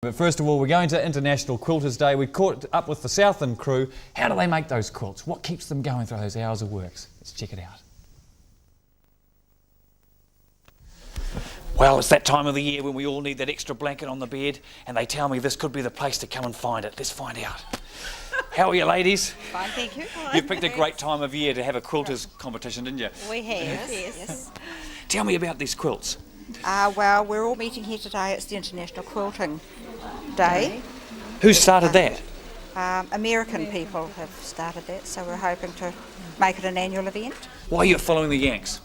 But first of all, we're going to International Quilters Day. We caught up with the Southland crew. How do they make those quilts? What keeps them going through those hours of work? Let's check it out. Well, it's that time of the year when we all need that extra blanket on the bed, and they tell me this could be the place to come and find it. Let's find out. How are you, ladies? Fine, thank you. You've picked a great time of year to have a quilters competition, didn't you? We have, yes. Tell me about these quilts. Well, we're all meeting here today. It's the International Quilting Day. Who started that? American people have started that, so we're hoping to make it an annual event. Why are you following the Yanks?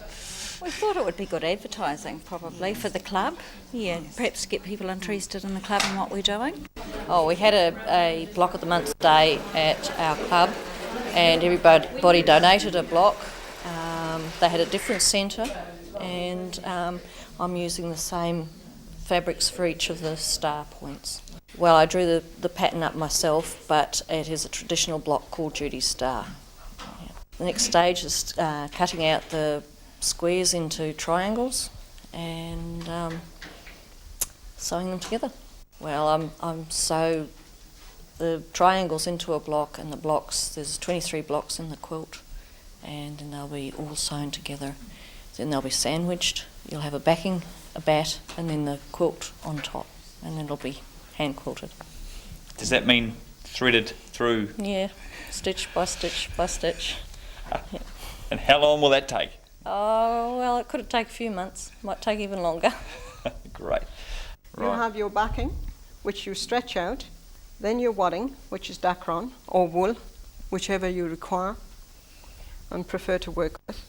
We thought it would be good advertising, probably, for the club. Yeah, perhaps get people interested in the club and what we're doing. Oh, we had a block of the month day at our club, and everybody donated a block. They had a different centre, and I'm using the same fabrics for each of the star points. Well, I drew the pattern up myself, but it is a traditional block called Judy's Star. Yeah. The next stage is cutting out the squares into triangles and sewing them together. Well, I'm sew the triangles into a block, and the blocks, there's 23 blocks in the quilt, and then they'll be all sewn together. Then they'll be sandwiched. You'll have a backing, a bat, and then the quilt on top, and then it'll be hand quilted. Does that mean threaded through? Yeah, stitch by stitch by stitch. Yeah. And how long will that take? Oh, well, it could take a few months. Might take even longer. Great. You have your backing, which you stretch out, then your wadding, which is dacron or wool, whichever you require and prefer to work with.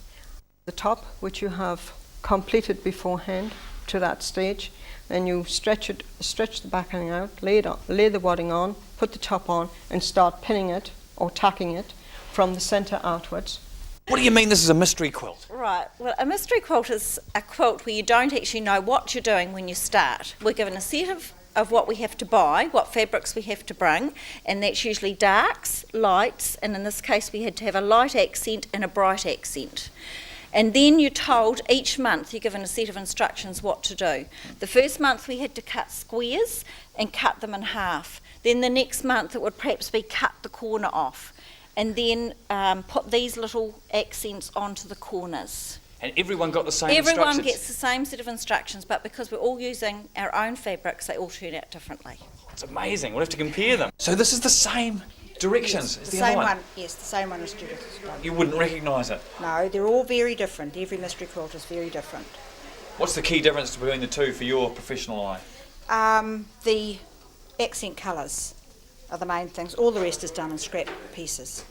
The top, which you have completed beforehand to that stage, then you stretch the backing out, lay the wadding on, put the top on, and start pinning it or tacking it from the centre outwards. What do you mean this is a mystery quilt? Right, well, a mystery quilt is a quilt where you don't actually know what you're doing when you start. We're given a set of what we have to buy, what fabrics we have to bring, and that's usually darks, lights, and in this case we had to have a light accent and a bright accent. And then you're told each month, you're given a set of instructions what to do. The first month we had to cut squares and cut them in half. Then the next month it would perhaps be cut the corner off, and then put these little accents onto the corners. And everyone got the same instructions? Everyone gets the same set of instructions, but because we're all using our own fabrics, they all turn out differently. It's amazing. We'll have to compare them. So this is the same directions as The the other same one? yes, the same one as Judith's done. You wouldn't recognise it? No, they're all very different. Every mystery quilt is very different. What's the key difference between the two for your professional eye? The accent colours are the main things. All the rest is done in scrap pieces.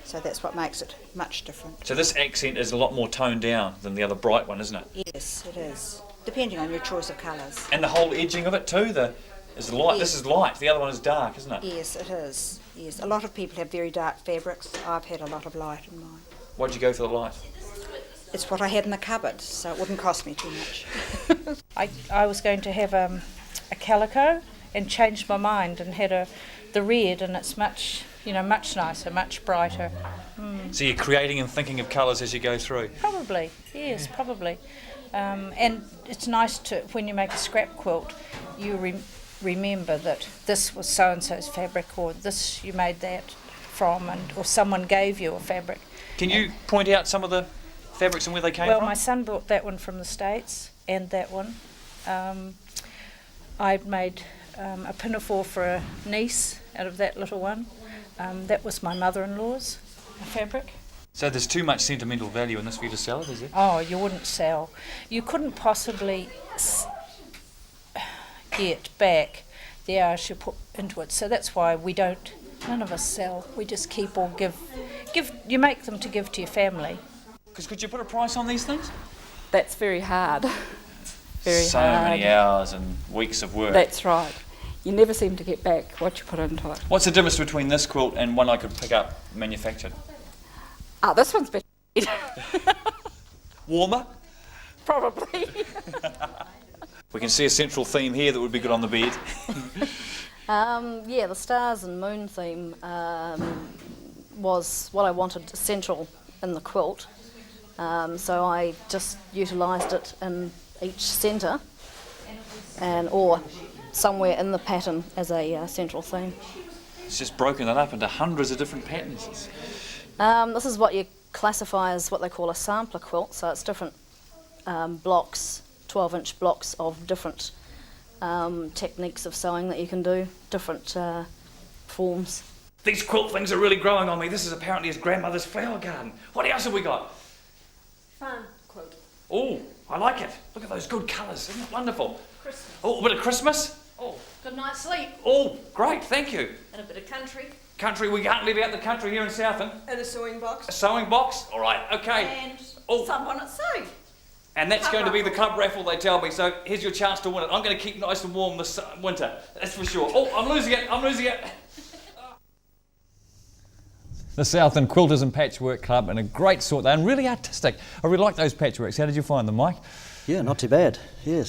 So that's what makes it much different. So this accent is a lot more toned down than the other bright one, isn't it? Yes, it is. Depending on your choice of colours. And the whole edging of it too, is light. Yes. This is light, the other one is dark, isn't it? Yes, it is. Yes, a lot of people have very dark fabrics. I've had a lot of light in mine. Why'd you go for the light? It's what I had in the cupboard, so it wouldn't cost me too much. I was going to have a calico and changed my mind and had the red, and it's much nicer, much brighter. So you're creating and thinking of colours as you go through? Probably, yes, probably. And it's nice to, when you make a scrap quilt, you remember that this was so-and-so's fabric, or this you made that from, or someone gave you a fabric. Can you point out some of the fabrics and where they came from? Well, my son brought that one from the States, and that one. I made a pinafore for a niece out of that little one. That was my mother-in-law's fabric. So there's too much sentimental value in this for you to sell it, is it? Oh, you wouldn't sell. You couldn't possibly get back the hours you put into it. So that's why none of us sell. We just keep or give. You make them to give to your family. Because could you put a price on these things? That's very hard. So many hours and weeks of work. That's right. You never seem to get back what you put into it. What's the difference between this quilt and one I could pick up manufactured? This one's better. Warmer? Probably. We can see a central theme here that would be good on the bed. Yeah, the stars and moon theme was what I wanted central in the quilt. So I just utilised it in each centre or somewhere in the pattern as a central theme. It's just broken it up into hundreds of different patterns. This is what you classify as what they call a sampler quilt, so it's different blocks, 12-inch blocks of different techniques of sewing that you can do, different forms. These quilt things are really growing on me. This is apparently his grandmother's flower garden. What else have we got? Fun quilt. Oh, I like it. Look at those good colours. Isn't it wonderful? Christmas. Oh, a bit of Christmas. Oh, good night's sleep. Oh, great, thank you. And a bit of country. Country, we can't leave out the country here in Southend. And a sewing box. A sewing box, all right, okay. And Oh. someone at sea. And that's going to be the club raffle, they tell me, so here's your chance to win it. I'm going to keep nice and warm this winter, that's for sure. Oh, I'm losing it. The Southend Quilters and Patchwork Club, and a great sort there, and really artistic. I really like those patchworks. How did you find them, Mike? Yeah, not too bad, yes.